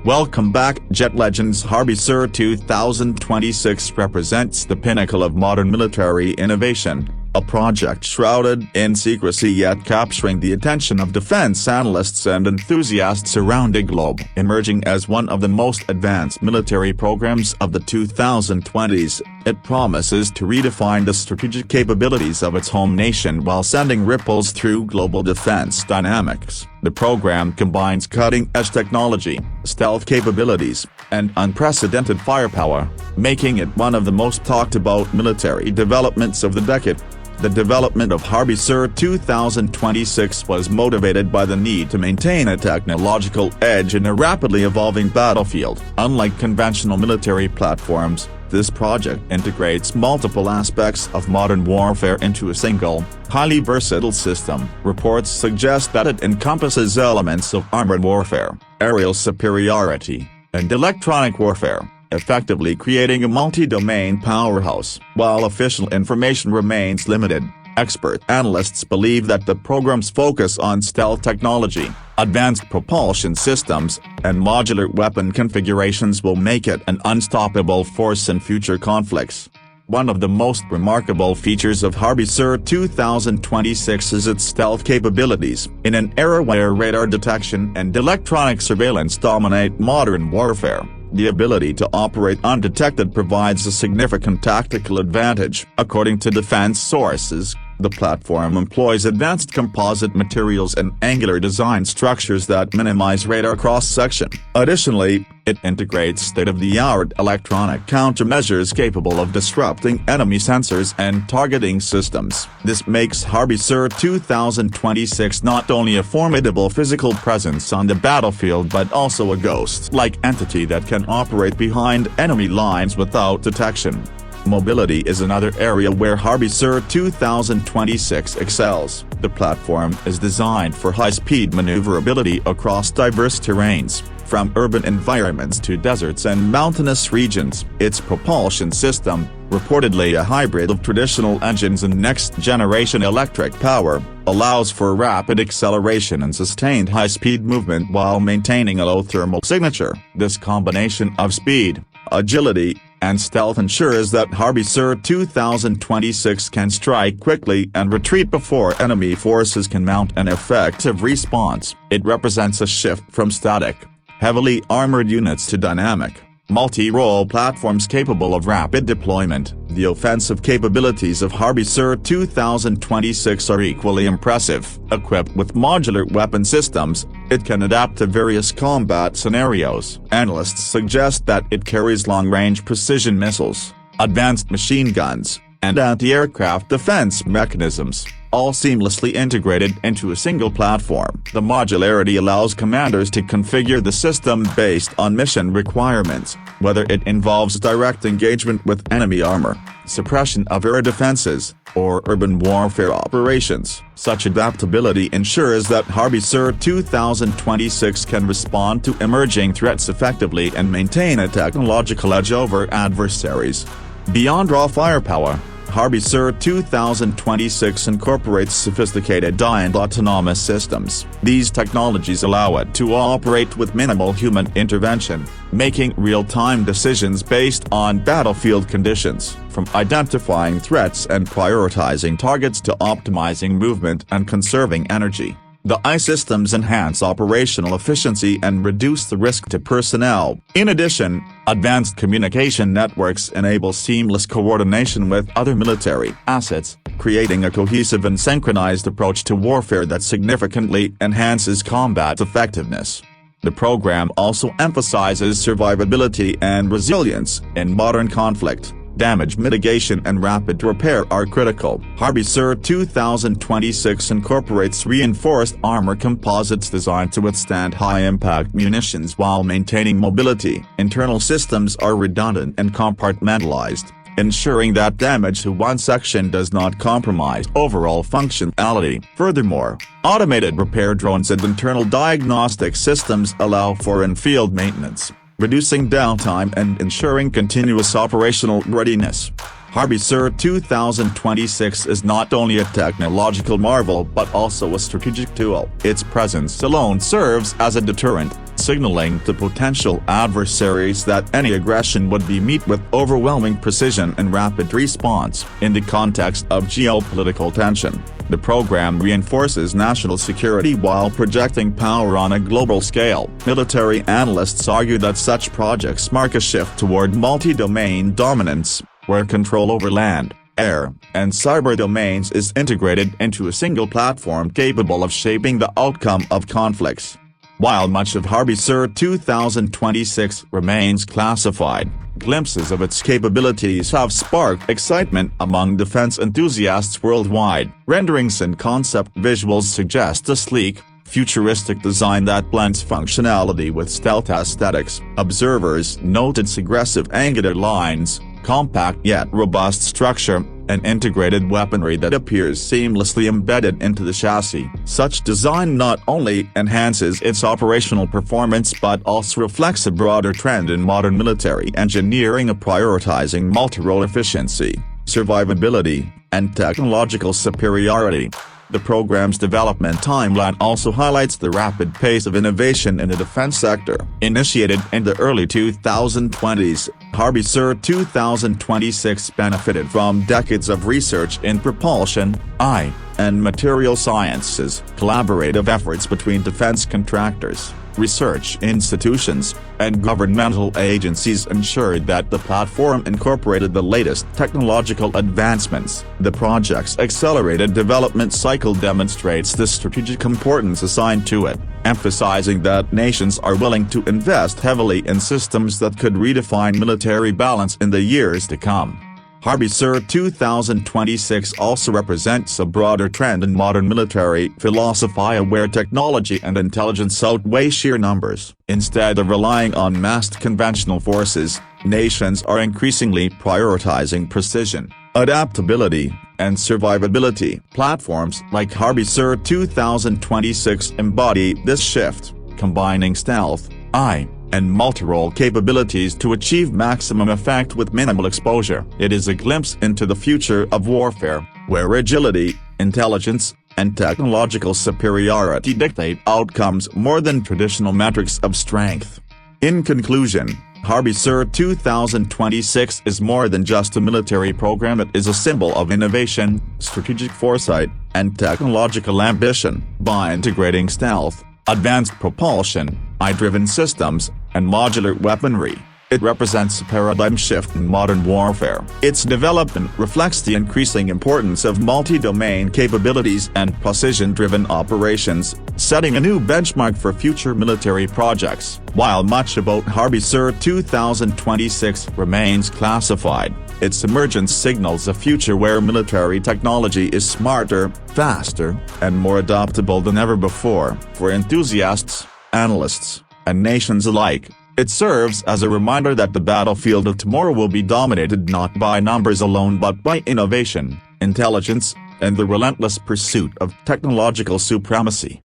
Welcome back. Jet Legends Harbiy Sir 2026 represents the pinnacle of modern military innovation, a project shrouded in secrecy yet capturing the attention of defense analysts and enthusiasts around the globe. Emerging as one of the most advanced military programs of the 2020s, it promises to redefine the strategic capabilities of its home nation while sending ripples through global defense dynamics. The program combines cutting-edge technology, stealth capabilities, and unprecedented firepower, making it one of the most talked-about military developments of the decade. The development of Harbiy Sir 2026 was motivated by the need to maintain a technological edge in a rapidly evolving battlefield. Unlike conventional military platforms, this project integrates multiple aspects of modern warfare into a single, highly versatile system. Reports suggest that it encompasses elements of armored warfare, aerial superiority, and electronic warfare, effectively creating a multi-domain powerhouse. While official information remains limited, expert analysts believe that the program's focus on stealth technology, advanced propulsion systems, and modular weapon configurations will make it an unstoppable force in future conflicts. One of the most remarkable features of Harbiy Sir 2026 is its stealth capabilities. In an era where radar detection and electronic surveillance dominate modern warfare, the ability to operate undetected provides a significant tactical advantage. According to defense sources, the platform employs advanced composite materials and angular design structures that minimize radar cross-section. Additionally, it integrates state-of-the-art electronic countermeasures capable of disrupting enemy sensors and targeting systems. This makes Harbiy Sir 2026 not only a formidable physical presence on the battlefield but also a ghost-like entity that can operate behind enemy lines without detection. Mobility is another area where Harbiy Sir 2026 excels. The platform is designed for high-speed maneuverability across diverse terrains, from urban environments to deserts and mountainous regions. Its propulsion system, reportedly a hybrid of traditional engines and next-generation electric power, allows for rapid acceleration and sustained high-speed movement while maintaining a low thermal signature. This combination of speed, agility, and stealth ensures that Harbiy Sir 2026 can strike quickly and retreat before enemy forces can mount an effective response. It represents a shift from static, heavily armored units to dynamic, multi-role platforms capable of rapid deployment. The offensive capabilities of Harbiy Sir 2026 are equally impressive. Equipped with modular weapon systems, it can adapt to various combat scenarios. Analysts suggest that it carries long-range precision missiles, advanced machine guns, and anti-aircraft defense mechanisms, all seamlessly integrated into a single platform. The modularity allows commanders to configure the system based on mission requirements, whether it involves direct engagement with enemy armor, suppression of air defenses, or urban warfare operations. Such adaptability ensures that Harbiy Sir 2026 can respond to emerging threats effectively and maintain a technological edge over adversaries. Beyond raw firepower, Harbiy Sir 2026 incorporates sophisticated and autonomous systems. These technologies allow it to operate with minimal human intervention, making real-time decisions based on battlefield conditions, from identifying threats and prioritizing targets to optimizing movement and conserving energy. The AI systems enhance operational efficiency and reduce the risk to personnel. In addition, advanced communication networks enable seamless coordination with other military assets, creating a cohesive and synchronized approach to warfare that significantly enhances combat effectiveness. The program also emphasizes survivability and resilience in modern conflict. Damage mitigation and rapid repair are critical. Harbiy Sir 2026 incorporates reinforced armor composites designed to withstand high-impact munitions while maintaining mobility. Internal systems are redundant and compartmentalized, ensuring that damage to one section does not compromise overall functionality. Furthermore, automated repair drones and internal diagnostic systems allow for in-field maintenance, reducing downtime and ensuring continuous operational readiness. Harbiy Sir 2026 is not only a technological marvel but also a strategic tool. Its presence alone serves as a deterrent, signaling to potential adversaries that any aggression would be met with overwhelming precision and rapid response. In the context of geopolitical tension, the program reinforces national security while projecting power on a global scale. Military analysts argue that such projects mark a shift toward multi-domain dominance, where control over land, air, and cyber domains is integrated into a single platform capable of shaping the outcome of conflicts. While much of Harbiy Sir 2026 remains classified, glimpses of its capabilities have sparked excitement among defense enthusiasts worldwide. Renderings and concept visuals suggest a sleek, futuristic design that blends functionality with stealth aesthetics. Observers note its aggressive angular lines, compact yet robust structure, and integrated weaponry that appears seamlessly embedded into the chassis. Such design not only enhances its operational performance but also reflects a broader trend in modern military engineering of prioritizing multi-role efficiency, survivability, and technological superiority. The program's development timeline also highlights the rapid pace of innovation in the defense sector. Initiated in the early 2020s, Harbiy Sir 2026 benefited from decades of research in propulsion, AI, and material sciences. Collaborative efforts between defense contractors, research institutions, and governmental agencies ensured that the platform incorporated the latest technological advancements. The project's accelerated development cycle demonstrates the strategic importance assigned to it, emphasizing that nations are willing to invest heavily in systems that could redefine military balance in the years to come. Harbiy Sir 2026 also represents a broader trend in modern military philosophy where technology and intelligence outweigh sheer numbers. Instead of relying on massed conventional forces, nations are increasingly prioritizing precision, adaptability, and survivability. Platforms like Harbiy Sir 2026 embody this shift, combining stealth, AI, and multi-role capabilities to achieve maximum effect with minimal exposure. It is a glimpse into the future of warfare, where agility, intelligence, and technological superiority dictate outcomes more than traditional metrics of strength. In conclusion, Harbiy Sir 2026 is more than just a military program. It is a symbol of innovation, strategic foresight, and technological ambition. By integrating stealth, advanced propulsion, AI-driven systems, and modular weaponry, it represents a paradigm shift in modern warfare. Its development reflects the increasing importance of multi-domain capabilities and precision-driven operations, setting a new benchmark for future military projects. While much about Harbiy Sir 2026 remains classified, its emergence signals a future where military technology is smarter, faster, and more adaptable than ever before. For enthusiasts, analysts, and nations alike, it serves as a reminder that the battlefield of tomorrow will be dominated not by numbers alone but by innovation, intelligence, and the relentless pursuit of technological supremacy.